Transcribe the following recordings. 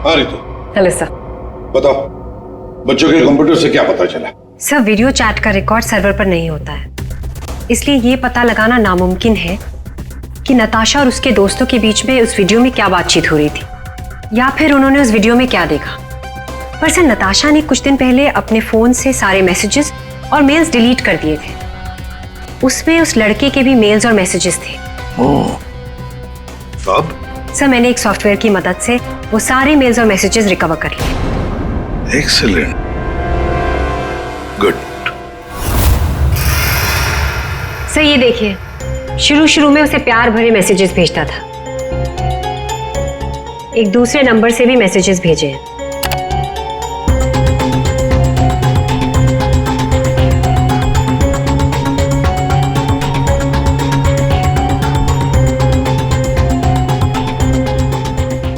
हाँ Ritu, hello sir. बताओ बच्चों के कंप्यूटर से क्या पता चला? सर वीडियो चैट का रिकॉर्ड सर्वर पर नहीं होता है, इसलिए ये पता लगाना नामुमकिन है कि नताशा और उसके दोस्तों के बीच में उस वीडियो में क्या बातचीत हो रही थी या फिर उन्होंने उस वीडियो में क्या देखा। पर सर नताशा ने कुछ दिन पहले अपने फोन से सारे मैसेजेस और मेल्स डिलीट कर दिए थे। उसमें उस लड़के के भी मेल्स और मैसेजेस थे। अब? सर मैंने एक सॉफ्टवेयर की मदद से वो सारे मेल्स और मैसेजेस रिकवर कर लिए। Excellent, good. सर ये देखिए, शुरू में उसे प्यार भरे मैसेजेस भेजता था। एक दूसरे नंबर से भी मैसेजेस भेजे हैं।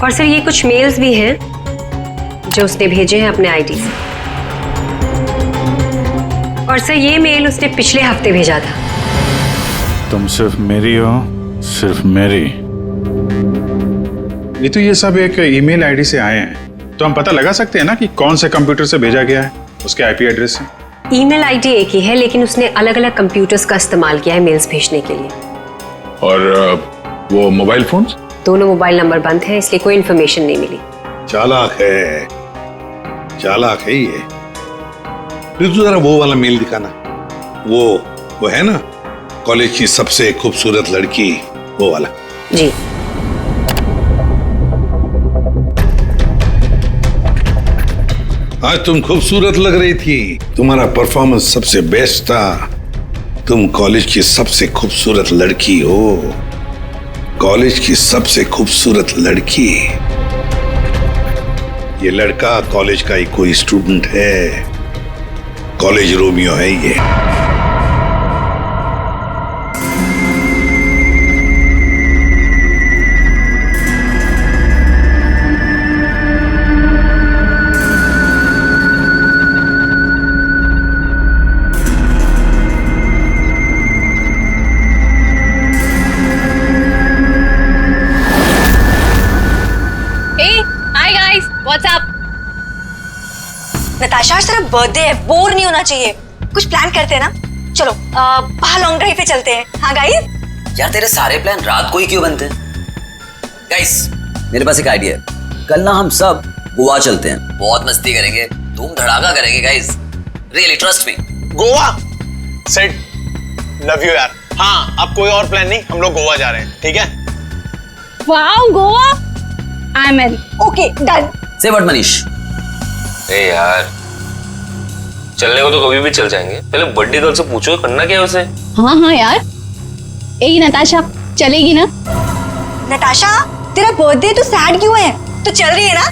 और सर ये कुछ मेल्स भी हैं जो उसने भेजे हैं अपने आईडी से। और सर ये मेल उसने पिछले हफ्ते भेजा था। तुम सिर्फ मेरी हो, सिर्फ मेरी। ये तो ये सब एक ईमेल आईडी से आए हैं, तो हम पता लगा सकते हैं ना कि कौन से कंप्यूटर से भेजा गया है, उसके आईपी एड्रेस से। ईमेल आईडी एक ही है, लेकिन उसने अलग अलग कंप्यूटर्स का इस्तेमाल किया है मेल्स भेजने के लिए। और वो मोबाइल फोन्स? दोनों मोबाइल नंबर बंद हैं, इसलिए कोई इन्फॉर्मेशन नहीं मिली। चालाक है, चालाक है ये। रितु जरा वो वाला मेल दिखाना। वो है ना, कॉलेज की सबसे खूबसूरत लड़की, वो वाला। जी। आज तुम खूबसूरत लग रही थी, तुम्हारा परफॉर्मेंस सबसे बेस्ट था। तुम कॉलेज की सबसे खूबसूरत लड़की हो, कॉलेज की सबसे खूबसूरत लड़की। ये लड़का कॉलेज का ही कोई स्टूडेंट है, कॉलेज रोमियो है ये। नताशा आज तेरा बर्थडे है, बोर नहीं होना चाहिए। कुछ प्लान करते हैं ना, चलो बाहर लॉन्ग ड्राइव पे चलते हैं। हाँ गाइस? यार तेरे सारे प्लान रात को ही क्यों बनते हैं? गाइस मेरे पास एक आइडिया है, कल ना हम सब गोवा चलते हैं, बहुत मस्ती करेंगे, धूम धड़ाका करेंगे guys, really trust me. Goa set, love you यार। हाँ अब कोई और प्लान नहीं, हम लोग गोवा जा रहे हैं, ठीक है? Wow Goa, I am in. Okay done. से व्हाट मनीष? ए यार चलने को तो कभी भी चल जाएंगे, पहले बर्थडे गर्ल से पूछो करना क्या है उसे। हाँ यार, ए नताशा चलेगी ना? नताशा तेरा बर्थडे, तू सैड क्यों है? तू चल रही है ना?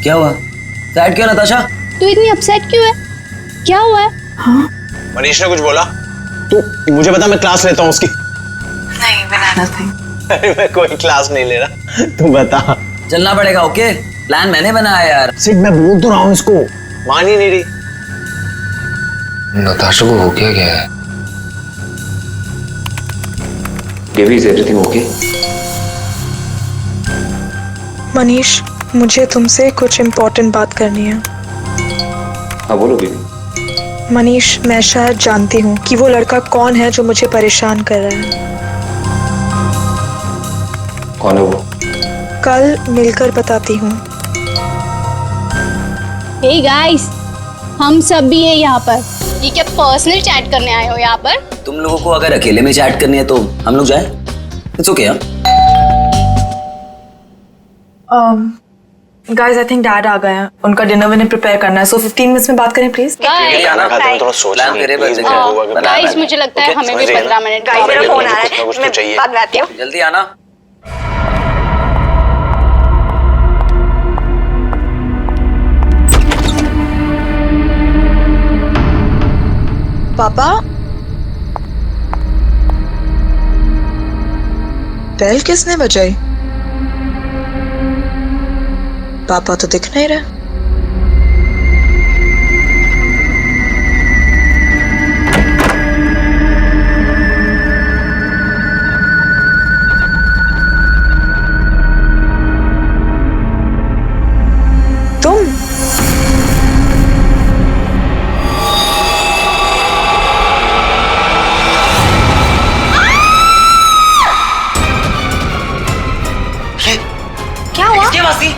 क्या हुआ? सैड क्यों नताशा? तू इतनी अपसेट क्यों है? क्या हुआ है? हाँ? मनीष ने कुछ बोला? तू मुझे बता, मैं क्लास लेता हूँ उसकी। नहीं मैंने नथिंग। अरे मैं कोई क्लास नहीं ले रहा, तू बता। चलना पड़ेगा। ओके प्लान मैंने बनाया यार। सिट मैं बोल तो रहा हूँ इसको, मान ही नहीं रही। नताशा को हो क्या है? Baby is everything okay? Manish मुझे तुमसे कुछ इम्पोर्टेंट बात करनी है। हाँ बोलो बेबी। मनीष मैं शायद जानती हूँ कि वो लड़का कौन है जो मुझे परेशान कर रहा है। कौन है वो? कल मिलकर बताती हूँ। हे गाइस, हम सब भी हैं यहाँ पर। ये क्या पर्सनल चैट करने आए हो यहाँ पर? तुम लोगों को अगर अकेले में चैट करनी है तो हम लोग जाए? It's okay. Guys I think dad आ गए हैं, उनका डिनर विनर प्रिपेयर करना है, सो 15 मिनट्स में बात करें प्लीज। खाना खाते हैं थोड़ा सोच लेंगे। गाइस मुझे लगता है हमें भी 15 मिनट। गाइस मेरा फोन आ रहा है, मैं बाद में आती हूँ। जल्दी आना। पापा बेल किसने बजाई? पापा तो दिख नहीं रहे। तुम? क्या हुआ? किसकी आवाज थी?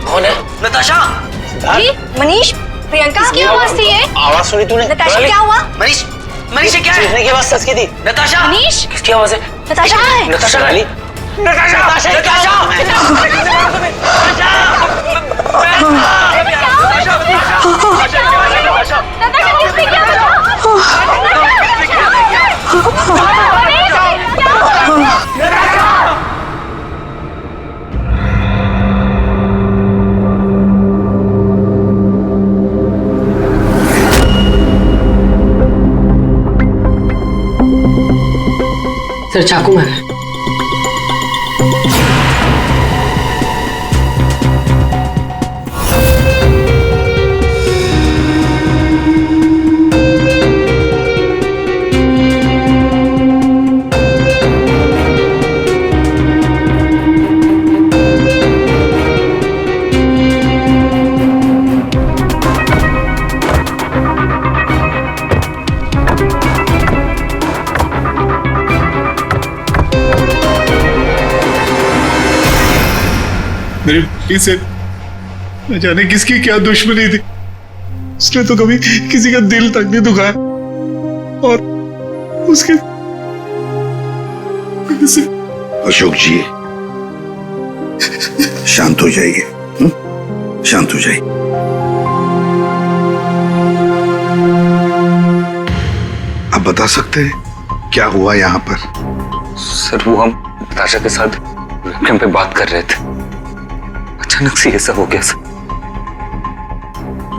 कौन है? नताशा। मनीष, प्रियंका, किसकी आवाज थी ये? आवाज सुनी तूने? नताशा क्या हुआ? मनीष, मनीष ये क्या है? चीखने की आवाज सच की थी। नताशा। मनीष? किसकी आवाज है? नताशा कहाँ है? नताशा रानी। नताशा। नताशा। सर चाकू मारा है। मेरी बेटी से न जाने किसकी क्या दुश्मनी थी। उसने तो कभी किसी का दिल तक नहीं दुखाया और उसके अशोक जी शांत हो जाइए, शांत हो जाइए। आप बता सकते हैं क्या हुआ यहाँ पर? सर वो हम नताशा के साथ वेबकैम पे बात कर रहे थे, अचानक से ऐसा हो गया सर।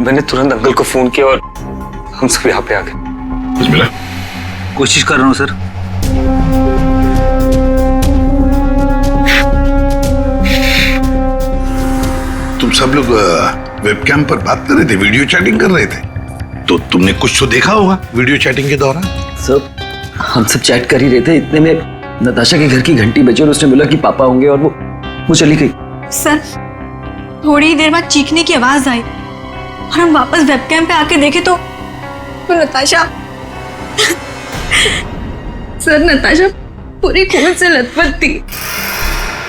मैंने तुरंत अंकल को फोन किया और हम सब यहाँ पे आ गए। कुछ मिला? कोशिश कर रहा हूँ सर। तुम सब लोग वेबकैम पर बात कर रहे थे, वीडियो चैटिंग कर रहे थे, तो तुमने कुछ तो देखा होगा वीडियो चैटिंग के दौरान। सर हम सब चैट कर ही रहे थे, इतने में नताशा के घर की घंटी बजी और उसने बोला कि पापा होंगे और वो चली गई। सर थोड़ी देर बाद चीखने की आवाज आई और हम वापस वेबकैम पे आके देखे तो नताशा सर नताशा पूरी खून से लथपथ थी।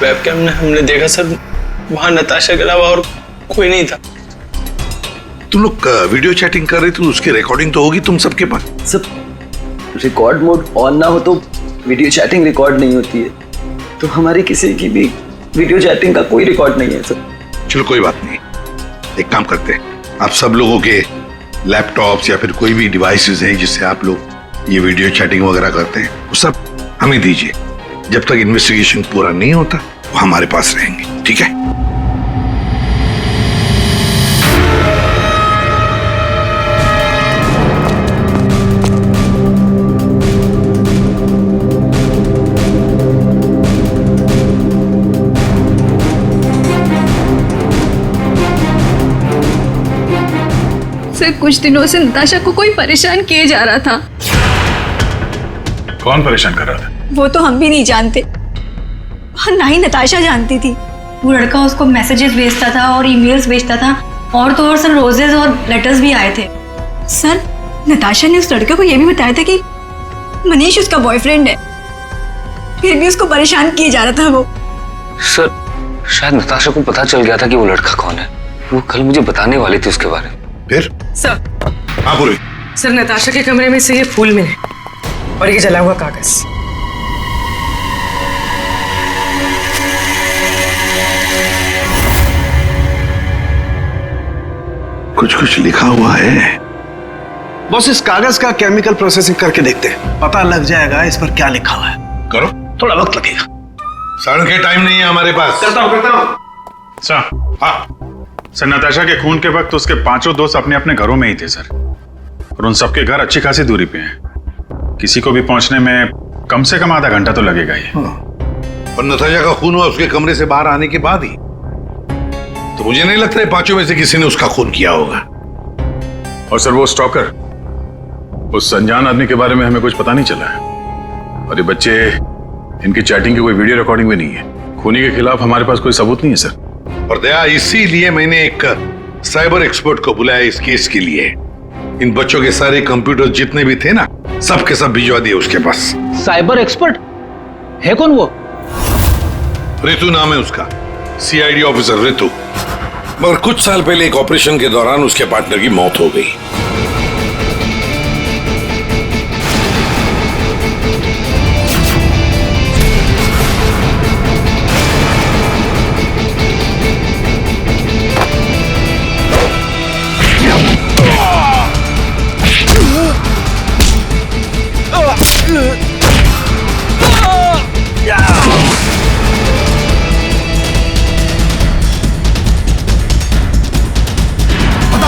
वेबकैम में हमने देखा सर, वहां नताशा के अलावा और कोई नहीं था। तुम लोग वीडियो चैटिंग कर रहे थे तो उसकी रिकॉर्डिंग तो होगी तुम सबके पास। सब रिकॉर्ड मोड ऑन ना हो तो वीडियो चैटिंग रिकॉर्ड नहीं होती है, तो हमारी किसी की भी वीडियो चैटिंग का कोई रिकॉर्ड नहीं है सर। चलो कोई बात नहीं, एक काम करते हैं, आप सब लोगों के लैपटॉप्स या फिर कोई भी डिवाइसेस हैं जिससे आप लोग ये वीडियो चैटिंग वगैरह करते हैं, वो सब हमें दीजिए। जब तक इन्वेस्टिगेशन पूरा नहीं होता वो हमारे पास रहेंगे, ठीक है? सर कुछ दिनों से नताशा को कोई परेशान किए जा रहा था। कौन परेशान कर रहा था? वो तो हम भी नहीं जानते और ना ही नताशा जानती थी। वो लड़का उसको मैसेजेस भेजता था और ईमेल्स भेजता था, और तो और सर रोजेस और लेटर्स भी आए थे। सर नताशा ने उस लड़के को ये भी बताया था कि मनीष उसका बॉयफ्रेंड है, फिर भी उसको परेशान किए जा रहा था वो। सर शायद नताशा को पता चल गया था कि वो लड़का कौन है, वो कल मुझे बताने वाली थी उसके बारे में। फिर? सर। हाँ बोलो। सर नताशा के कमरे में से ये फूल मिले और ये जला हुआ कागज। कुछ लिखा हुआ है। बॉस इस कागज का केमिकल प्रोसेसिंग करके देखते हैं, पता लग जाएगा इस पर क्या लिखा हुआ है। करो, थोड़ा वक्त लगेगा। सर के टाइम नहीं है हमारे पास। करता हूँ। सर हाँ सर, नताशा के खून के वक्त उसके 5 दोस्त अपने अपने घरों में ही थे सर, और उन सबके घर अच्छी खासी दूरी पे हैं। किसी को भी पहुंचने में कम से कम आधा घंटा तो लगेगा ही। और नताशा का खून हुआ उसके कमरे से बाहर आने के बाद ही, तो मुझे नहीं लगता है 5 में से किसी ने उसका खून किया होगा। और सर वो स्टॉकर, उस अनजान आदमी के बारे में हमें कुछ पता नहीं चला है, और ये बच्चे, इनकी चैटिंग की कोई वीडियो रिकॉर्डिंग भी नहीं है। खूनी के खिलाफ हमारे पास कोई सबूत नहीं है सर। और दया, इसीलिए मैंने एक साइबर एक्सपर्ट को बुलाया इस केस के लिए। इन बच्चों के सारे कंप्यूटर जितने भी थे ना, सब के सब भिजवा दिए उसके पास। साइबर एक्सपर्ट है कौन वो? ऋतु नाम है उसका, सीआईडी ऑफिसर ऋतु। मगर कुछ साल पहले एक ऑपरेशन के दौरान उसके पार्टनर की मौत हो गई।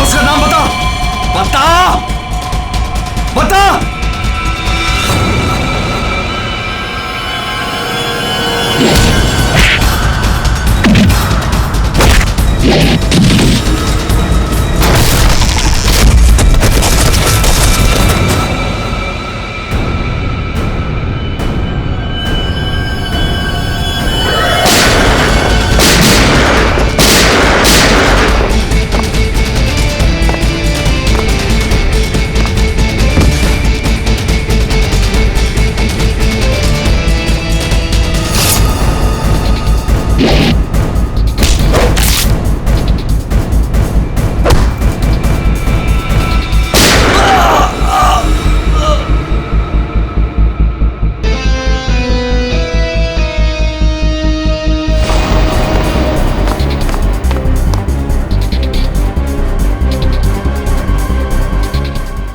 उसका नाम बता, बता, बता।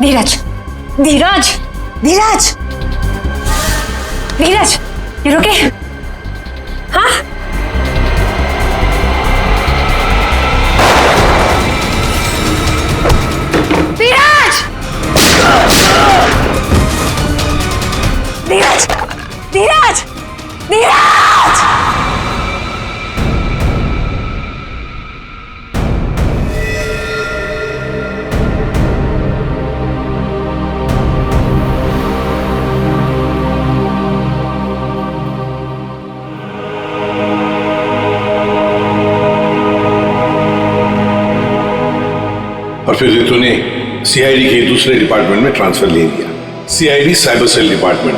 धीरज, धीरज, धीरज, धीरज, ये रुके? हाँ? धीरज! धीरज! धीरज! धीरज! और फिर ऋतु ने सीआईडी के दूसरे डिपार्टमेंट में ट्रांसफर ले लिया, सीआईडी साइबर सेल डिपार्टमेंट।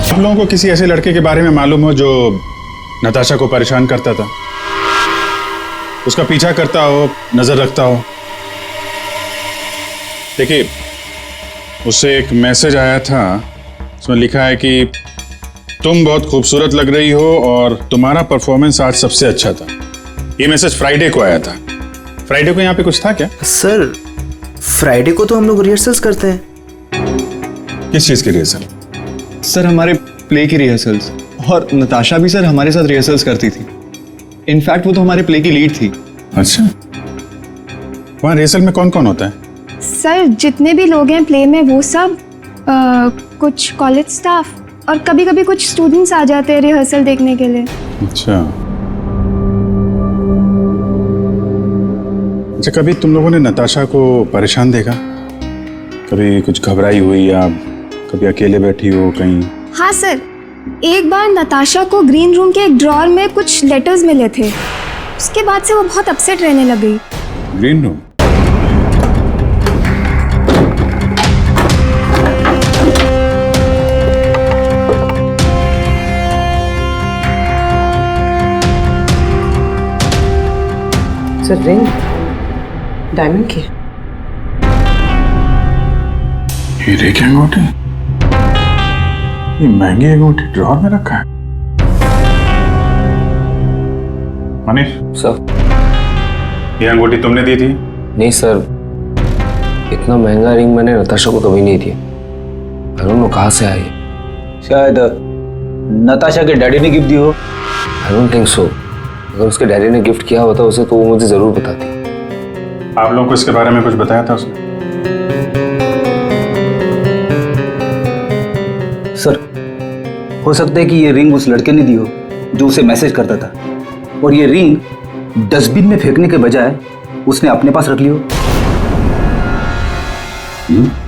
आप लोगों को किसी ऐसे लड़के के बारे में मालूम हो जो नताशा को परेशान करता था, उसका पीछा करता हो, नजर रखता हो? देखिए, उससे एक मैसेज आया था, उसमें लिखा है कि तुम बहुत खूबसूरत लग रही हो और तुम्हारा परफॉर्मेंस आज सबसे अच्छा था। ये मैसेज फ्राइडे को आया था। फ्राइडे को यहाँ पे कुछ था क्या? सर, फ्राइडे को तो हम लोग रिहर्सल्स करते हैं। किस चीज की रिहर्सल? सर, हमारे प्ले की रिहर्सल्स। और नताशा भी सर हमारे साथ रिहर्सल्स करती थी। इनफैक्ट वो तो हमारे प्ले की लीड थी। अच्छा, वहाँ रिहर्सल में कौन कौन होता है? सर, जितने भी लोग हैं प्ले में वो सब, कुछ कॉलेज स्टाफ और कभी कभी कुछ स्टूडेंट्स आ जाते हैं रिहर्सल देखने के लिए। अच्छा, कभी तुम लोगों ने नताशा को परेशान देखा? कभी कुछ घबराई हुई या कभी अकेले बैठी हो कहीं? हाँ सर, एक बार नताशा को ग्रीन रूम के एक ड्रॉअर में कुछ लेटर्स मिले थे। उसके बाद से वो बहुत अपसेट रहने लग गई। Green room? Sir, ring diamond की। हीरे की अंगूठी? ये महंगी अंगूठी ड्रॉअर में रखा है? मनीष सर, ये अंगूठी तुमने दी थी? नहीं सर, इतना महंगा रिंग मैंने नताशा को कभी नहीं दिया। आई डोंट नो कहाँ से आई। शायद नताशा के डैडी ने गिफ्ट दी हो। I don't think so. अगर उसके डैडी ने गिफ्ट किया होता उसे तो वो मुझे जरूर बताती। आप लोगों को इसके बारे में कुछ बताया था उसने? सर, हो सकता है कि ये रिंग उस लड़के ने दी हो जो उसे मैसेज करता था, और ये रिंग डस्टबिन में फेंकने के बजाय उसने अपने पास रख लियो।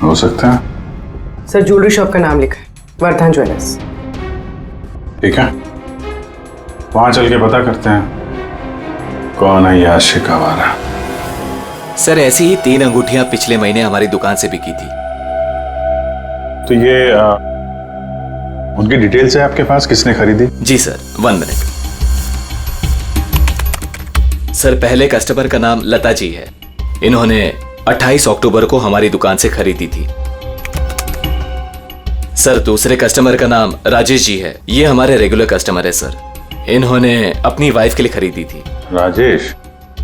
हो सकता है। सर ज्वेलरी शॉप का नाम लिखा है, वर्धन ज्वेलर्स। ठीक है, वहां चल के पता करते हैं कौन है ये आशिक आवारा। सर ऐसी ही 3 अंगूठियां पिछले महीने हमारी दुकान से बिकी थी। तो ये उनकी डिटेल्स है आपके पास, किसने खरीदी? जी सर, 1 मिनट। सर पहले कस्टमर का नाम लता जी है। इन्होंने 28 अक्टूबर को हमारी दुकान से खरीदी थी। सर दूसरे कस्टमर का नाम राजेश जी है। ये हमारे रेगुलर कस्टमर है सर। इन्होंने अपनी वाइफ के लिए खरीदी थी। राजेश,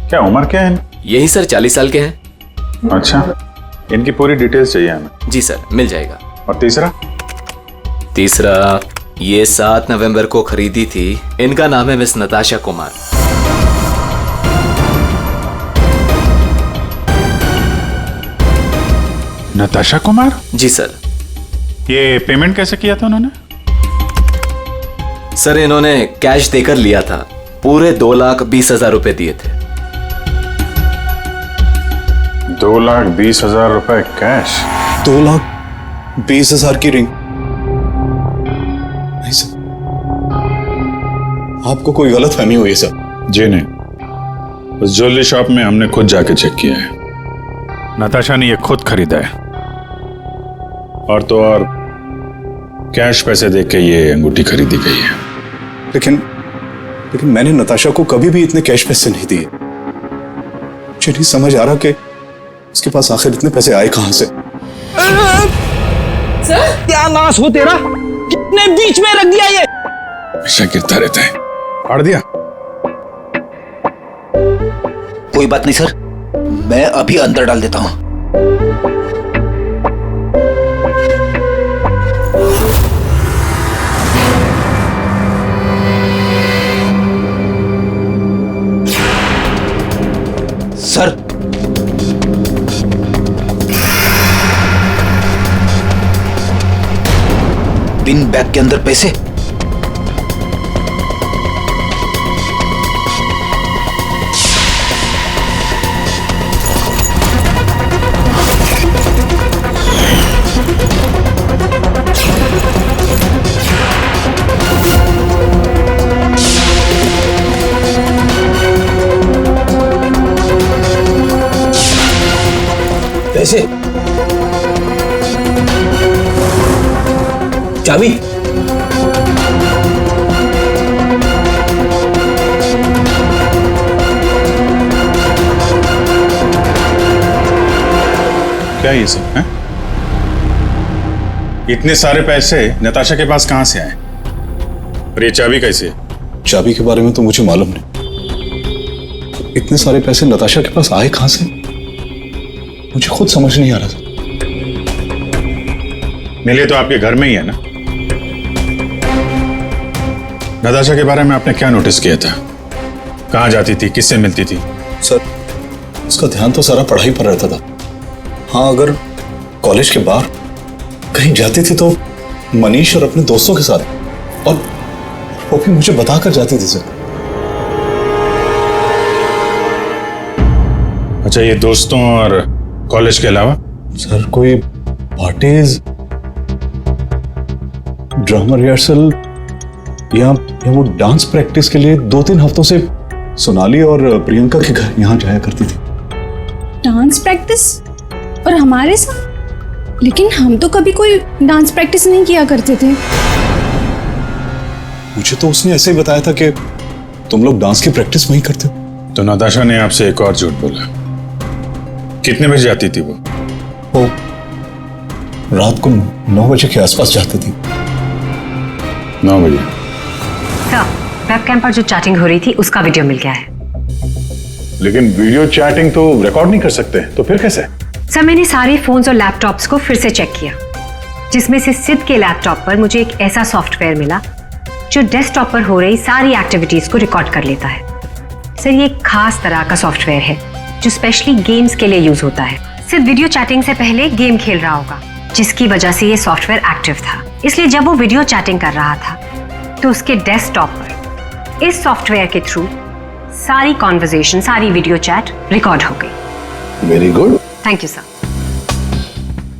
क्या उम्र क्या है? यही सर 40 साल के हैं। अच्छा, इनकी पूरी डिटेल्स चाहिए हमें। जी सर, मिल जाएगा। और तीसरा? तीसरा ये 7 नवंबर को खरीदी थी। इनका नाम है मिस नताशा कुमार। नताशा कुमार? जी सर। ये पेमेंट कैसे किया था उन्होंने? सर इन्होंने कैश देकर लिया था। पूरे 2,20,000 रुपए दिए थे। 2,20,000 रुपए कैश? 2,20,000 की रिंग? नहीं सर, आपको कोई गलत फहमी हुई है सर। जी नहीं, उस ज्वेलरी शॉप में हमने खुद जाके चेक किया है। नताशा ने ये खुद खरीदा है, और तो और कैश पैसे देके ये अंगूठी खरीदी गई है। लेकिन मैंने नताशा को कभी भी इतने कैश पैसे नहीं दिए। मुझे नहीं समझ आ रहा कि उसके पास आखिर इतने पैसे आए कहां से। सर क्या नाश हो तेरा, कितने बीच में रख दिया ये। हमेशा गिरता रहता है। फाड़ दिया? कोई बात नहीं सर, मैं अभी अंदर डाल देता हूं। सर पिन बैग के अंदर पैसे। पैसे, चाबी, क्या ये सब है? इतने सारे पैसे नताशा के पास कहां से आए? और ये चाबी कैसे है? चाबी के बारे में तो मुझे मालूम नहीं। इतने सारे पैसे नताशा के पास आए कहां से, मुझे खुद समझ नहीं आ रहा था। मिले तो आपके घर में ही है ना? नताशा के बारे में आपने क्या नोटिस किया था? कहां जाती थी, किससे मिलती थी? सर उसका ध्यान तो सारा पढ़ाई पर रहता था। हाँ, अगर कॉलेज के बाहर कहीं जाती थी तो मनीष और अपने दोस्तों के साथ, और वो भी मुझे बताकर जाती थी सर। अच्छा, ये दोस्तों और कॉलेज के अलावा? सर कोई पार्टीज, ड्रामा रिहर्सल या वो डांस प्रैक्टिस के लिए 2-3 हफ्तों से सोनाली और प्रियंका के घर यहाँ जाया करती थी। Dance practice? और हमारे साथ? लेकिन हम तो कभी कोई डांस प्रैक्टिस नहीं किया करते थे। मुझे तो उसने ऐसे ही बताया था कि तुम लोग डांस की प्रैक्टिस वहीं करते हो। तो नताशा ने आपसे एक और झूठ बोला। कितने बजे जाती थी वो? रात को 9 बजे के आसपास जाती थी। 9 बजे? सर वेबकैम पर जो चैटिंग हो रही थी उसका वीडियो मिल गया है। लेकिन वीडियो चैटिंग तो रिकॉर्ड नहीं कर सकते, तो फिर कैसे? सर मैंने सारे फोन्स और लैपटॉप्स को फिर से चेक किया, जिसमें से सिद्ध के लैपटॉप पर मुझे एक ऐसा सॉफ्टवेयर मिला जो डेस्कटॉप पर हो रही सारी एक्टिविटीज को रिकॉर्ड कर लेता है। सर ये एक खास तरह का सॉफ्टवेयर है जो स्पेशली गेम्स के लिए यूज होता है। सिर्फ वीडियो चैटिंग से पहले गेम खेल रहा होगा, जिसकी वजह से ये सॉफ्टवेयर एक्टिव था। इसलिए जब वो वीडियो चैटिंग कर रहा था तो उसके डेस्कटॉप पर इस सॉफ्टवेयर के थ्रू सारी कॉन्वर्जेशन, सारी वीडियो चैट रिकॉर्ड हो गई। Very good. Thank you sir.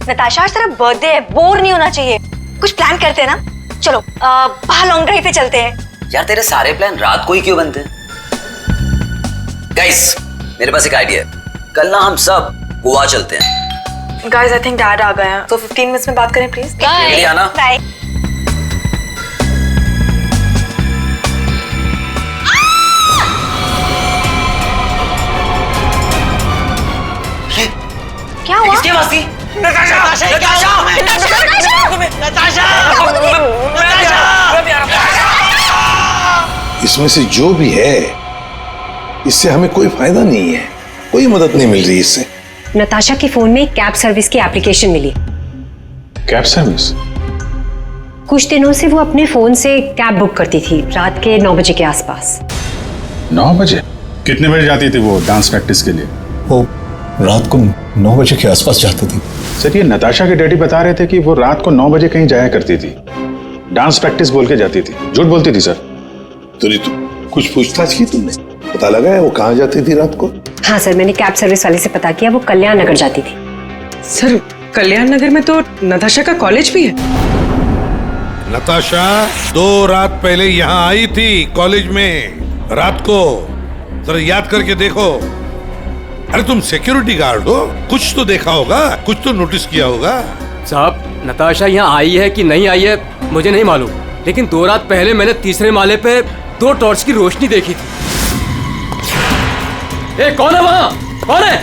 Natasha आज तेरा बर्थडे है, बोर नहीं होना चाहिए, कुछ प्लान करते हैं ना। चलो बाहर लॉन्ग ड्राइव पे चलते हैं। यार तेरे सारे प्लान रात को ही क्यों बनते हैं? गाइस मेरे पास एक आइडिया है, कल ना हम सब गोवा चलते हैं। गाइस आई थिंक डैड आ गए हैं, तो 15 मिनट्स में बात करें प्लीज। बाय। आना। बाय। क्या हुआ? किसकी आवाज थी? नताशा! नताशा! नताशा! इसमें से जो भी है, इससे हमें कोई फायदा नहीं है, कोई मदद नहीं मिल रही इससे। नताशा के फोन में कैब सर्विस की एप्लीकेशन मिली। Cab service? कुछ दिनों से वो अपने फोन से कैब बुक करती थी रात के 9 बजे के आसपास। 9 बजे? कितने बजे जाती थी वो डांस प्रैक्टिस के लिए? वो रात को 9 बजे के आसपास जाती थी। सर ये नताशा के डैडी बता रहे थे कि वो रात को 9 बजे कहीं जाया करती थी, डांस प्रैक्टिस बोल के जाती थी। झूठ बोलती थी सर? तो कुछ पूछताछ की तुमने? पता लगा है वो कहाँ जाती थी रात को? हाँ सर, मैंने कैब सर्विस वाले से पता किया, वो कल्याण नगर जाती थी। सर कल्याण नगर में तो नताशा का कॉलेज भी है। नताशा 2 रात पहले यहाँ आई थी कॉलेज में रात को, जरा याद करके देखो। अरे तुम सिक्योरिटी गार्ड हो, कुछ तो देखा होगा, कुछ तो नोटिस किया होगा। साहब नताशा यहाँ आई है कि नहीं आई है मुझे नहीं मालूम, लेकिन 2 रात पहले मैंने तीसरे माले पे 2 टॉर्च की रोशनी देखी थी। ए, कौन है वहाँ? कौन है?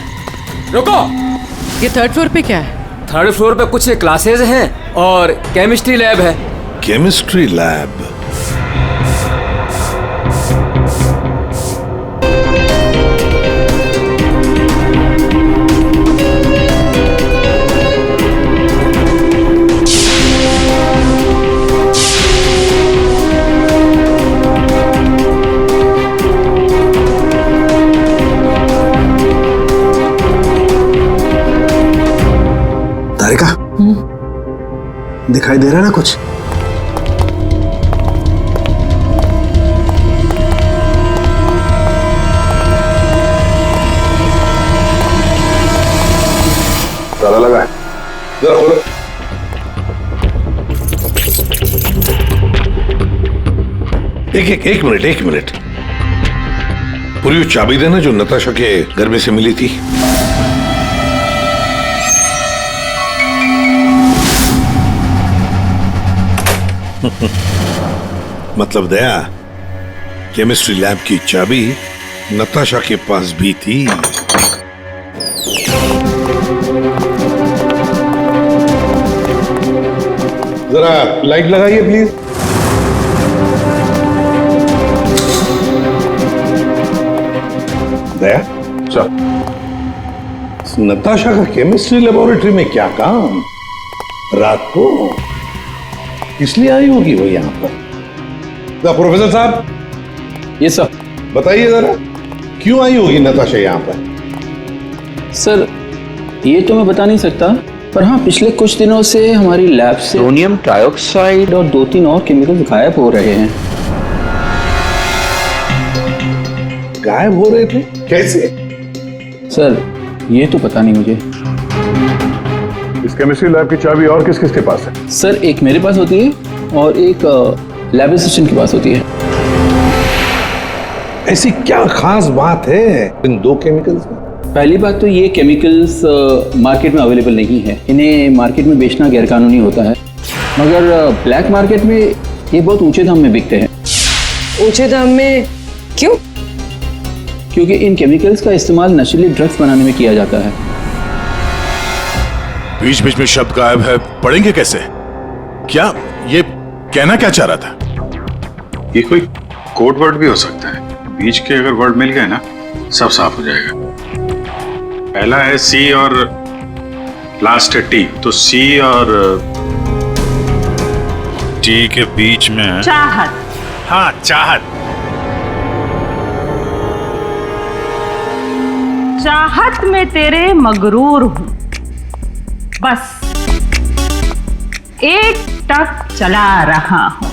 रुको। ये 3rd फ्लोर पे क्या है? 3rd फ्लोर पे कुछ क्लासेज हैं और केमिस्ट्री लैब है। Chemistry lab? तारिका, दिखाई दे रहा है ना कुछ? ताला लगा है, जरा खोलो। एक मिनट। पूरी वो चाबी देना जो नताशा के घर में से मिली थी। मतलब दया, केमिस्ट्री लैब की चाबी नताशा के पास भी थी। जरा लाइट लगाइए प्लीज। दया, चल। नताशा का केमिस्ट्री लेबोरेटरी में क्या काम रात को? इसलिए आई होगी वो यहाँ पर। प्रोफेसर साहब। ये सर बताइए जरा, क्यों आई होगी नताशा यहाँ पर? सर ये तो मैं बता नहीं सकता, पर हाँ पिछले कुछ दिनों से हमारी लैब से सोडियम ट्राइऑक्साइड और 2-3 और केमिकल्स गायब हो रहे हैं। गायब हो रहे थे? कैसे? सर ये तो पता नहीं मुझे। इस केमिस्ट्री लैब की चाबी और किस किस के पास है? सर एक मेरे पास होती है और एक लैब असिस्टेंट के पास होती है। ऐसी क्या खास बात है इन 2 केमिकल्स में? पहली बात तो ये केमिकल्स मार्केट में अवेलेबल नहीं है, इन्हें मार्केट में बेचना गैरकानूनी होता है, मगर ब्लैक मार्केट में ये बहुत ऊंचे दाम में बिकते हैं। ऊंचे दाम में क्यों? क्योंकि इन केमिकल्स का इस्तेमाल नशीली ड्रग्स बनाने में किया जाता है। बीच बीच में शब्द गायब है, पढ़ेंगे कैसे? क्या ये कहना क्या चाह रहा था? ये कोई कोड वर्ड भी हो सकता है, बीच के अगर वर्ड मिल गए ना सब साफ हो जाएगा। पहला है सी और लास्ट है टी, तो सी और टी के बीच में है चाहत। हाँ चाहत। चाहत में तेरे मगरूर हूं, बस एक टक चला रहा हूं।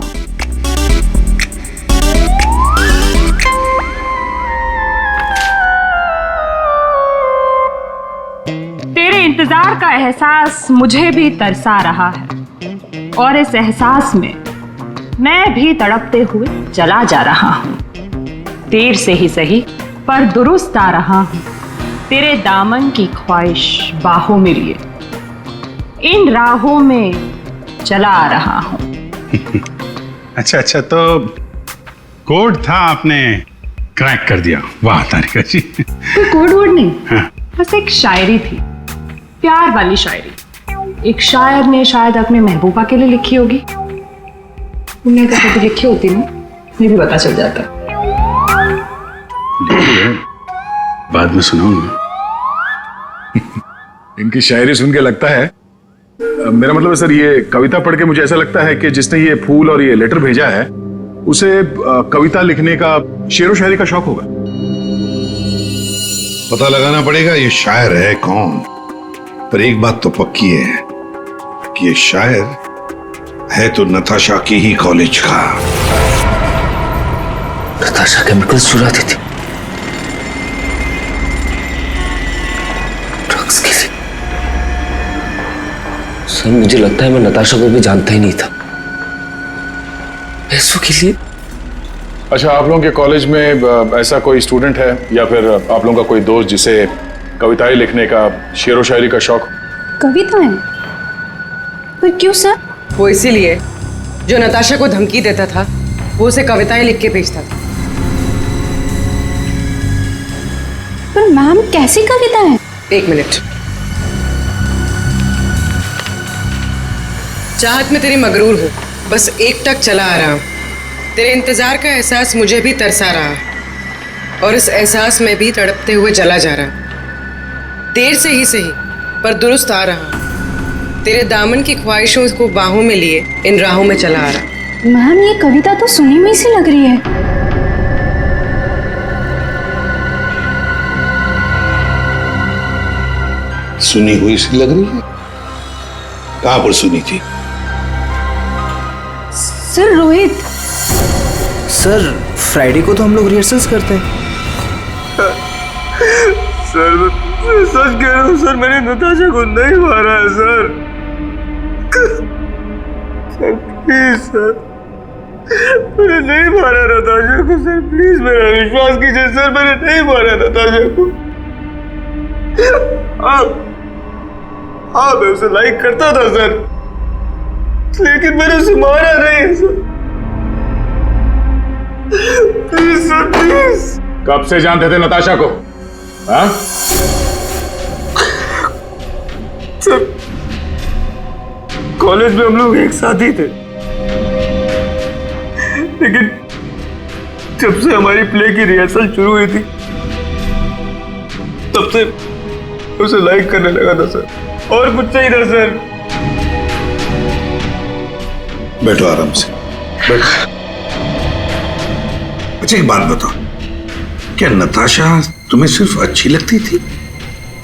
इंतजार का एहसास मुझे भी तरसा रहा है और इस एहसास में मैं भी तड़पते हुए चला जा रहा हूं। देर से ही सही पर दुरुस्त आ रहा हूं, तेरे दामन की ख्वाहिश बाहों में लिए इन राहों में चला आ रहा हूं। अच्छा, तो कोड था, आपने क्रैक कर दिया। वाह तारिका जी। कोई कोड वर्ड नहीं, बस एक शायरी थी, प्यार वाली शायरी। एक शायर ने शायद अपने महबूबा के लिए लिखी होगी। उन्हें तो कभी लिखी होती ना, मुझे भी पता चल जाता। बाद में सुनाऊंगा। इनकी शायरी सुन के लगता है, मेरा मतलब है सर, ये कविता पढ़ के मुझे ऐसा लगता है कि जिसने ये फूल और ये लेटर भेजा है उसे कविता लिखने का, शेरो शायरी का शौक होगा। पता लगाना पड़ेगा ये शायर है कौन। पर एक बात तो पक्की है कि ये शायर है तो नताशा की ही कॉलेज का। नताशा केमिकल्स चुराती थी, ड्रग्स के लिए। सर मुझे लगता है मैं नताशा को भी जानता ही नहीं था। पैसों के लिए। अच्छा, आप लोगों के कॉलेज में ऐसा कोई स्टूडेंट है या फिर आप लोगों का कोई दोस्त जिसे कविताएं लिखने का, शेरो शायरी का शौक? कविताएं? पर क्यों सर? वो इसीलिए जो नताशा को धमकी देता था वो उसे कविताएं लिख के भेजता था। पर मैम कैसी कविताएं? एक मिनट। चाहत में तेरी मगरूर हो, बस एक टक चला आ रहा हूं। तेरे इंतजार का एहसास मुझे भी तरसा रहा और इस एहसास में भी तड़पते हुए जला जा रहा। देर से ही सही पर दुरुस्त आ रहा। तेरे दामन की ख्वाहिशों को बाहों में लिए इन राहों में चला आ रहा। मैम ये कविता तो सुनी हुई सी लग रही है। सुनी हुई सी लग रही है? कहां पर सुनी थी? सर रोहित। सर फ्राइडे को तो हम लोग रिहर्सल्स करते हैं। सर सच कह रहा हूँ सर, मैंने नताशा को नहीं मारा है सर। सर प्लीज सर, मैंने नहीं मारा नताशा को सर, प्लीज मेरा विश्वास कीजिए सर, मैंने नहीं मारा नताशा को। हाँ मैं उसे लाइक करता था सर, लेकिन मैंने उसे मारा नहीं है सर। Please sir please. कब से जानते थे नताशा को? हाँ? सर कॉलेज में हम लोग एक साथ ही थे, लेकिन जब से हमारी प्ले की रिहर्सल शुरू हुई थी तब से उसे लाइक करने लगा था सर, और कुछ नहीं था सर। बैठो आराम से, बैठो। अच्छा एक बात बताओ, क्या नताशा तुम्हें सिर्फ अच्छी लगती थी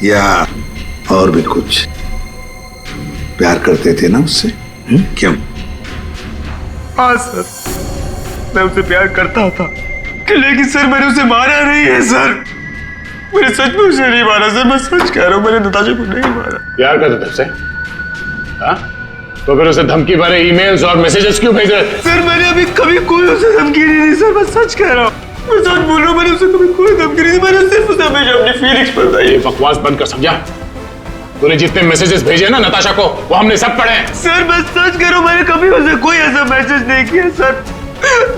या और भी कुछ? प्यार करते थे ना उससे? क्यों? हाँ सर, मैं उसे प्यार करता था, लेकिन सर मैंने उसे मारा नहीं है सर। मैंने सच में उसे नहीं मारा सर, मैं सच कह रहा हूँ, मैंने नताशा को नहीं मारा। प्यार करते थे उससे? हाँ? तो फिर उसे धमकी भरे ईमेल्स और मैसेजेस क्यों भेज रहे थे? सर मैंने अभी कभी कोई उसे धमकी नहीं दी सर, मैं सच कह रहा हूँ, मैं सच बोल रहा हूँ, मैंने उसे कभी कोई धमकी नहीं दी, मैंने सिर्फ उसे हमेशा अपनी फीलिंग्स बताई। ये बकवास बंद कर, समझा? तूने जितने मैसेजेस भेजे ना नताशा को, वो हमने सब पढ़े हैं। सर मैं सच कह रहा हूँ, मैंने कभी उसे कोई ऐसा मैसेज नहीं किया सर।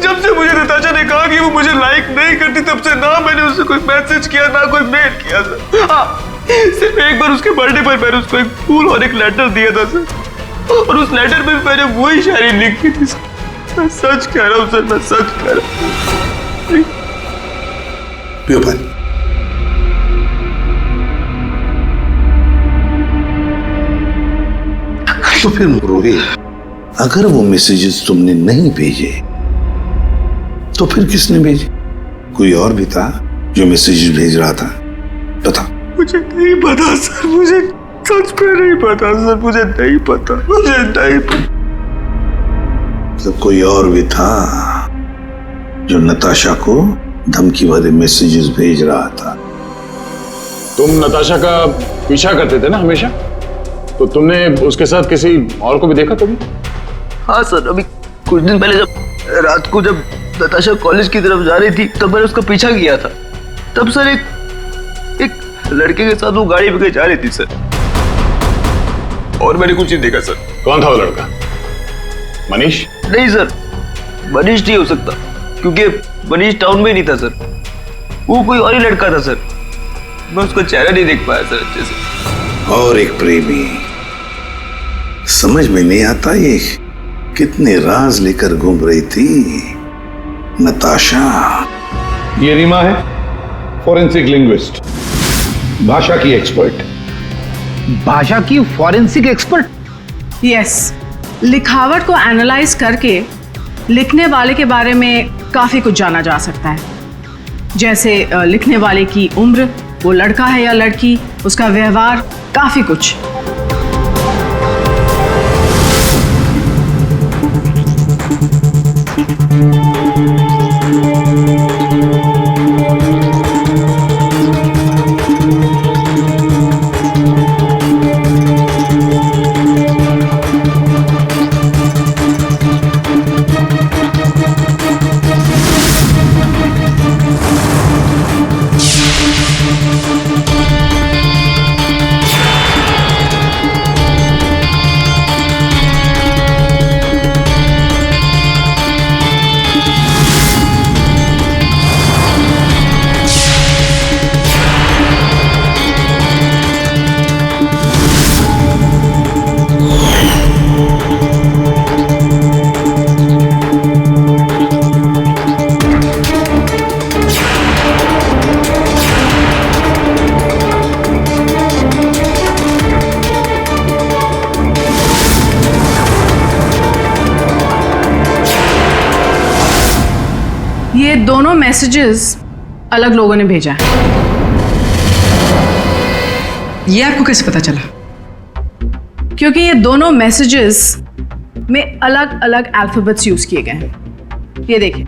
जब से मुझे नताशा ने कहा कि वो मुझे लाइक नहीं करती, तब से ना मैंने उससे कोई मैसेज किया ना कोई मेल किया सर। हाँ, सिर्फ एक बार उसके बर्थडे पर मैंने उसको एक फूल और एक लेटर दिया था सर, और उस लेटर में मैंने वही शायरी लिखी थी सर। मैं सच कह रहा हूँ सर, मैं सच कह रहा हूँ। पियो पानी। तो फिर रोहित, अगर वो मैसेजेस तुमने नहीं भेजे तो फिर किसने भेजे? कोई और भी था जो मैसेजेस भेज रहा था? बता। मुझे नहीं पता सर, मुझे सच में नहीं पता सर, मुझे नहीं पता, मुझे नहीं पता। तो कोई और भी था जो नताशा को धमकी भरे मैसेजेस भेज रहा था? तुम नताशा का पीछा करते थे ना हमेशा, तो तुमने उसके साथ किसी और को भी देखा कभी? हाँ सर, अभी कुछ दिन पहले जब रात को जब नताशा कॉलेज की तरफ जा रही थी तब मैंने उसका पीछा किया था। तब सर एक लड़के के साथ वो गाड़ी पे जा रही थी सर, और मैंने कुछ नहीं देखा सर। कौन था वो लड़का? मनीष? नहीं सर, मनीष नहीं हो सकता, क्योंकि मनीष टाउन में नहीं था सर, वो कोई और ही लड़का था सर। मैं उसका चेहरा नहीं देख पाया सर अच्छे से। और एक प्रेमी, समझ में नहीं आता ये कितने राज लेकर घूम रही थी नताशा। ये रीमा है, फॉरेंसिक लिंग्विस्ट, भाषा की एक्सपर्ट। भाषा की फॉरेंसिक एक्सपर्ट? यस, लिखावट को एनालाइज करके लिखने वाले के बारे में काफ़ी कुछ जाना जा सकता है, जैसे लिखने वाले की उम्र, वो लड़का है या लड़की, उसका व्यवहार, काफ़ी कुछ। ये दोनों मैसेजेस अलग लोगों ने भेजा है। ये आपको कैसे पता चला? क्योंकि ये दोनों मैसेजेस में अलग अलग अल्फाबेट्स यूज किए गए हैं। ये देखिए,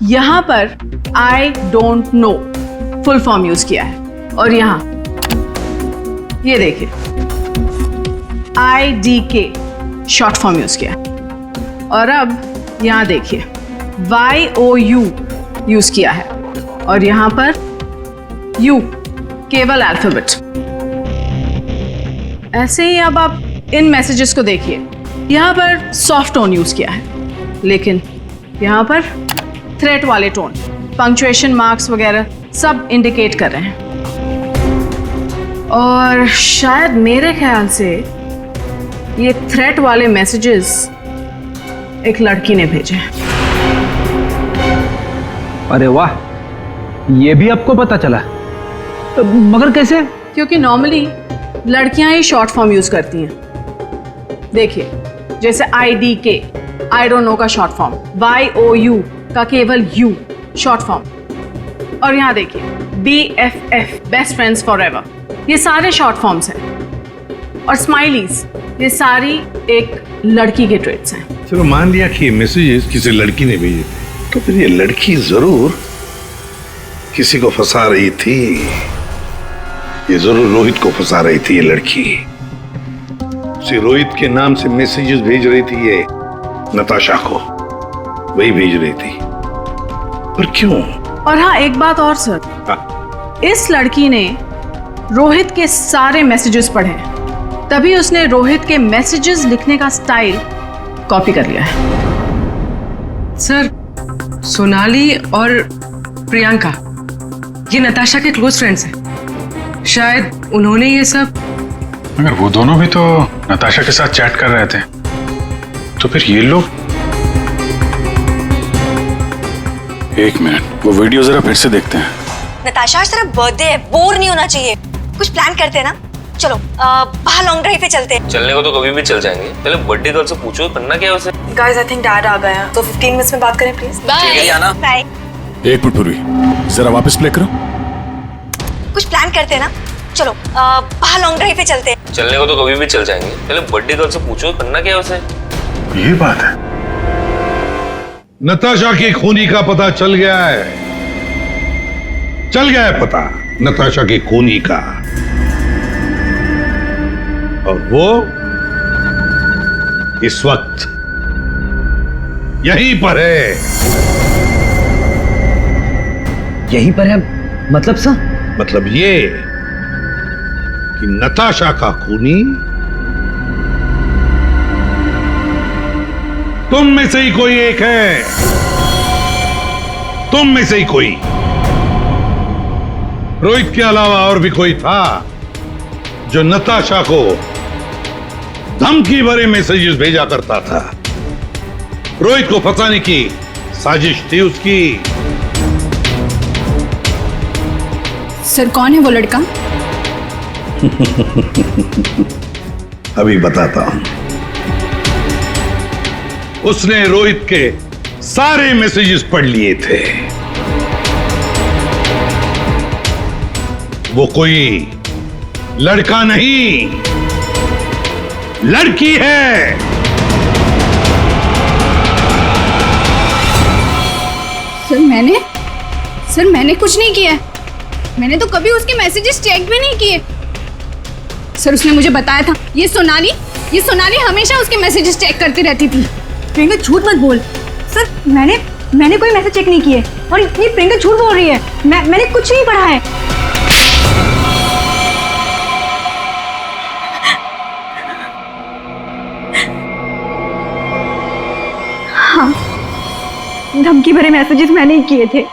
यहां पर I don't know full form use किया है, और यहां ये देखिए IDK शॉर्ट फॉर्म यूज किया है, और अब यहां देखिए YOU यूज किया है, और यहां पर U केवल अल्फाबेट। ऐसे ही अब आप इन मैसेजेस को देखिए, यहां पर सॉफ्ट टोन यूज किया है, लेकिन यहां पर थ्रेट वाले टोन, पंक्चुएशन मार्क्स वगैरह सब इंडिकेट कर रहे हैं। और शायद मेरे ख्याल से ये थ्रेट वाले मैसेजेस एक लड़की ने भेजे हैं। अरे वाह, ये भी आपको पता चला? मगर कैसे? क्योंकि नॉर्मली लड़कियां ही शॉर्ट फॉर्म यूज करती हैं। देखिए, जैसे IDK आई डोंट नो का शॉर्ट फॉर्म, YOU का केवल U शॉर्ट फॉर्म, और यहां देखिए BFF बेस्ट फ्रेंड्स फॉरएवर, ये सारे शॉर्ट फॉर्म्स हैं। और स्माइलीज, ये सारी एक लड़की के ट्रेट्स हैं। चलो मान लिया कि ये मैसेजेस किसी लड़की ने भेजे थे, तो फिर ये लड़की जरूर किसी को फंसा रही थी। ये जरूर रोहित को फंसा रही थी ये लड़की। उसे रोहित के नाम से मैसेजेस भेज रही थी ये नताशा को, वही भेज रही थी। पर क्यों? और हाँ, एक बात और सर, इस लड़की ने रोहित के सारे मैसेजेस पढ़े, तभी उसने रोहित के मैसेजेस लिखने का स्टाइल कॉपी कर लिया है। सर, सोनाली और प्रियंका ये नताशा के क्लोज फ्रेंड्स हैं, शायद उन्होंने ये सब। मगर वो दोनों भी तो नताशा के साथ चैट कर रहे थे, तो फिर ये लोग। एक मिनट, वो वीडियो जरा फिर से देखते हैं। नताशा, आज तेरा बर्थडे है, बोर नहीं होना चाहिए, कुछ प्लान करते हैं ना। चलो बाहर लॉन्ग ड्राइव पे चलते हैं। चलने को तो कभी भी चल जाएंगे, पहले बर्थडे गर्ल से पूछो करना क्या है उसे। गाइस, आई थिंक डैड आ गए हैं, तो 15 मिनट्स में बात करें प्लीज। Bye bye. एक मिनट पूर्वी, जरा वापस प्ले करो। कुछ प्लान करते हैं ना। चलो बाहर लॉन्ग ड्राइव पे चलते हैं। चलने को तो कभी भी चल जाएंगे, पहले बर्थडे गर्ल से पूछो करना क्या है उसे। ये बात है। नताशा की खूनी का पता चल गया है, चल गया है पता। नताशा के खूनी का, और वो इस वक्त यहीं पर है। यहीं पर है मतलब सर? मतलब ये कि नताशा का खूनी तुम में से ही कोई एक है, तुम में से ही कोई। रोहित के अलावा और भी कोई था जो नताशा को धमकी भरे मैसेजेस भेजा करता था। रोहित को फंसाने की साजिश थी उसकी। सर कौन है वो लड़का? अभी बताता हूं। उसने रोहित के सारे मैसेजेस पढ़ लिए थे। वो कोई लड़का नहीं, लड़की है। सर मैंने कुछ नहीं किया। मैंने तो कभी उसके मैसेजेस चेक भी नहीं किए। सर उसने मुझे बताया था, ये सोनाली हमेशा उसके मैसेजेस चेक करती रहती थी। प्रियंका झूठ मत बोल। सर मैंने कोई मैसेज चेक नहीं किए और ये प्रियंका झूठ बोल रही है। मैंने कुछ नहीं पढ़ा है। हाँ, धमकी भरे मैसेजेस मैंने ही किए थे,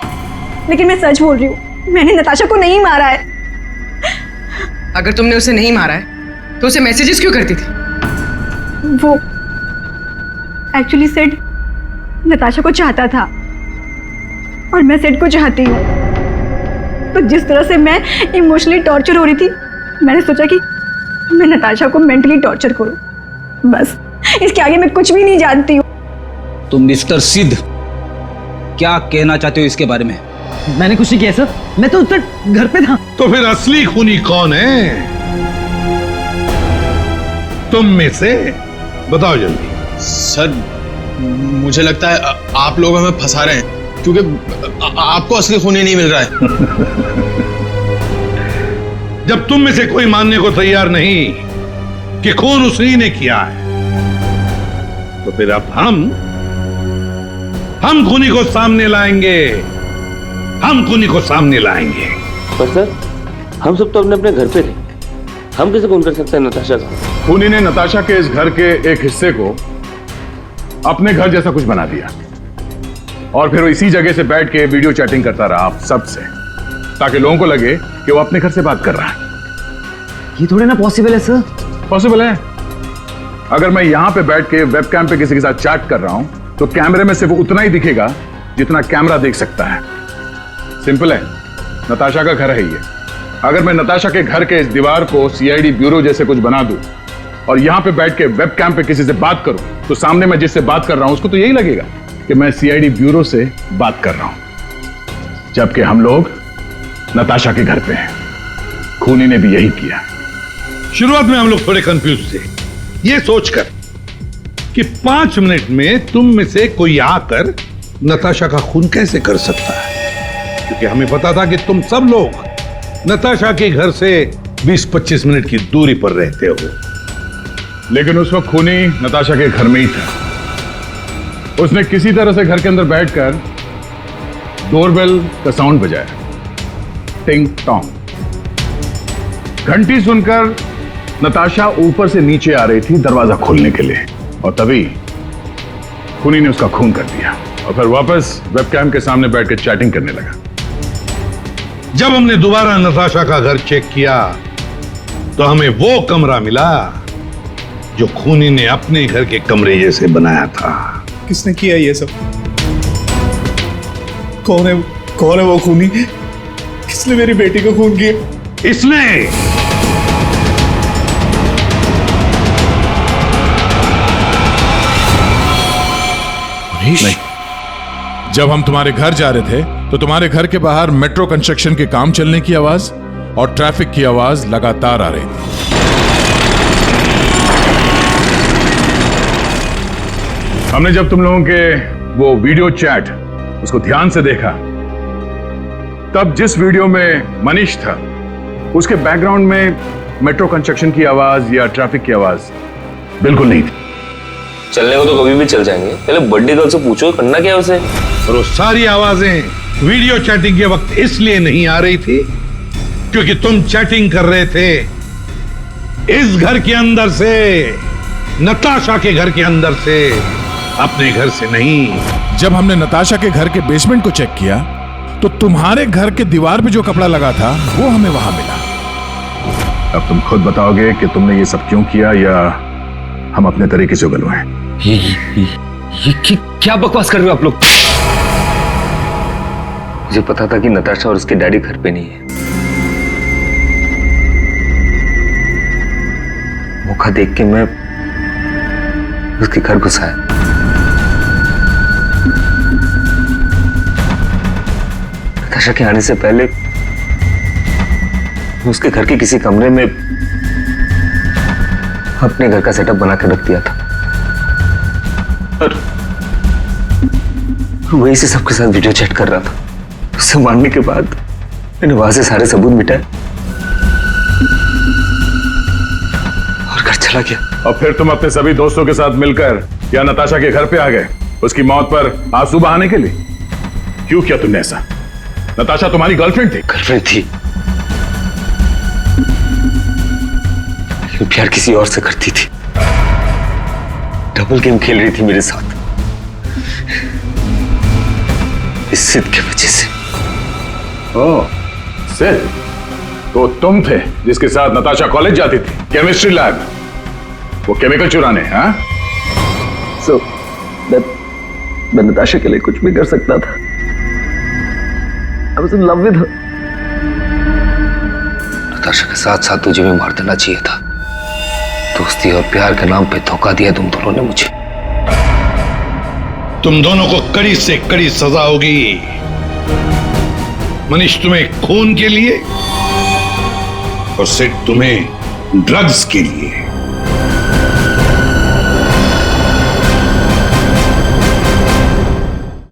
लेकिन मैं सच बोल रही हूँ, मैंने नताशा को नहीं मारा है। अगर तुमने उसे नहीं मारा है तो उसे मैसेजेस क्यों करती थी? वो एक्चुअली सेड नताशा को चाहता था और मैं सेड को चाहती हूँ। तो जिस तरह से मैं इमोशनली टॉर्चर हो रही थी, मैंने सोचा कि मैं नताशा को मेंटली टॉर्चर करूँ। बस इसके आगे मैं कुछ भी नहीं जानती हूँ। तो मिस्टर सिद्ध, क्या कहना चाहते हो इसके बारे में? मैंने कुछ नहीं किया सर, मैं तो उधर घर पे था। तो फिर असली खूनी कौन है? तुम में से बताओ जल्दी। सर मुझे लगता है आप लोग हमें फंसा रहे हैं, क्योंकि आपको असली खूनी नहीं मिल रहा है। जब तुम में से कोई मानने को तैयार नहीं कि खून उसी ने किया है, तो फिर अब हम खूनी को सामने लाएंगे। हम खूनी को सामने लाएंगे। पर सर, हम सब तो अपने घर पे थे, हम कैसे खून कर सकते हैं नताशा का? खूनी ने नताशा के इस घर के एक हिस्से को अपने घर जैसा कुछ बना दिया और फिर वो इसी जगह से बैठ के वीडियो चैटिंग करता रहा आप सबसे, ताकि लोगों को लगे कि वो अपने घर से बात कर रहा है। ये थोड़े ना पॉसिबल है सर। पॉसिबल है। अगर मैं यहां पे बैठ के वेबकैम पे किसी के साथ चैट कर रहा हूं तो कैमरे में सिर्फ उतना ही दिखेगा जितना कैमरा देख सकता है। सिंपल है, नताशा का घर है ये। अगर मैं नताशा के घर के इस दीवार को सीआईडी ब्यूरो जैसे कुछ बना दूं और यहां पे बैठ के वेबकैम पे किसी से बात करूं, तो सामने मैं जिससे बात कर रहा हूं उसको तो यही लगेगा कि मैं सीआईडी ब्यूरो से बात कर रहा हूं, जबकि हम लोग नताशा के घर पे हैं। खूनी ने भी यही किया। शुरुआत में हम लोग थोड़े कंफ्यूज थे, ये सोचकर कि 5 मिनट में तुम में से कोई आकर नताशा का खून कैसे कर सकता है, क्योंकि हमें पता था कि तुम सब लोग नताशा के घर से 20-25 मिनट की दूरी पर रहते हो। लेकिन उस वक्त खूनी नताशा के घर में ही था। उसने किसी तरह से घर के अंदर बैठकर डोरबेल का साउंड बजाया, टिंग टोंग। घंटी सुनकर नताशा ऊपर से नीचे आ रही थी दरवाजा खोलने के लिए, और तभी खूनी ने उसका खून कर दिया और फिर वापस वेबकैम के सामने बैठ के चैटिंग करने लगा। जब हमने दोबारा नताशा का घर चेक किया तो हमें वो कमरा मिला जो खूनी ने अपने घर के कमरे जैसे बनाया था। किसने किया ये सब? कौन है वो खूनी? किसने मेरी बेटी को खून किया? इसने। नहीं, जब हम तुम्हारे घर जा रहे थे तो तुम्हारे घर के बाहर मेट्रो कंस्ट्रक्शन के काम चलने की आवाज और ट्रैफिक की आवाज लगातार आ रही थी। हमने जब तुम लोगों के वो वीडियो चैट उसको ध्यान से देखा, तब जिस वीडियो में मनीष था उसके बैकग्राउंड में मेट्रो कंस्ट्रक्शन की आवाज या ट्रैफिक की आवाज बिल्कुल नहीं थी। चलने को तो कभी भी चल जाएंगे, पहले बर्थडे गर्ल से पूछो करना क्या है उसे। और वो सारी आवाजें वीडियो चैटिंग के वक्त इसलिए नहीं आ रही थी क्योंकि तुम चैटिंग कर रहे थे इस घर के अंदर से, नताशा के घर के अंदर से, अपने घर से नहीं। जब हमने नताशा के घर के बेसमेंट को चेक किया तो तुम्हारे घर के दीवार पे जो कपड़ा लगा था वो हमें वहां मिला। अब तुम खुद बताओगे कि तुमने ये सब क्यों किया या हम अपने तरीके से उगलवाएं? ये क्या बकवास कर रहे हो आप लोग? मुझे पता था कि नताशा और उसके डैडी घर पे नहीं है। मौका देख के मैं उसके घर घुसा है। नताशा के आने से पहले मैं उसके घर के किसी कमरे में अपने घर का सेटअप बना के रख दिया था और वहीं से सबके साथ वीडियो चैट कर रहा था। उससे मारने के बाद मैंने वहां से सारे सबूत मिटाए और घर चला गया। और फिर तुम अपने सभी दोस्तों के साथ मिलकर या नताशा के घर पे आ गए उसकी मौत पर आंसू बहाने के लिए। क्यों किया तुमने ऐसा? नताशा तुम्हारी गर्लफ्रेंड थी। गर्लफ्रेंड थी, लेकिन प्यार किसी और से करती थी। डबल गेम खेल रही थी मेरे साथ, इस सिद्ध की वजह से। ओह, सिद्ध तो तुम थे जिसके साथ नताशा कॉलेज जाती थी, केमिस्ट्री लैब, वो केमिकल चुराने। हाँ, मैं नताशा के लिए कुछ भी कर सकता था। I was in love with her. Natasha के साथ साथ तुझे भी मार देना चाहिए था। दोस्ती और प्यार के नाम पे धोखा दिया तुम दोनों ने मुझे। तुम दोनों को कड़ी से कड़ी सजा होगी। मनीष तुम्हें खून के लिए और सिड तुम्हें ड्रग्स के लिए।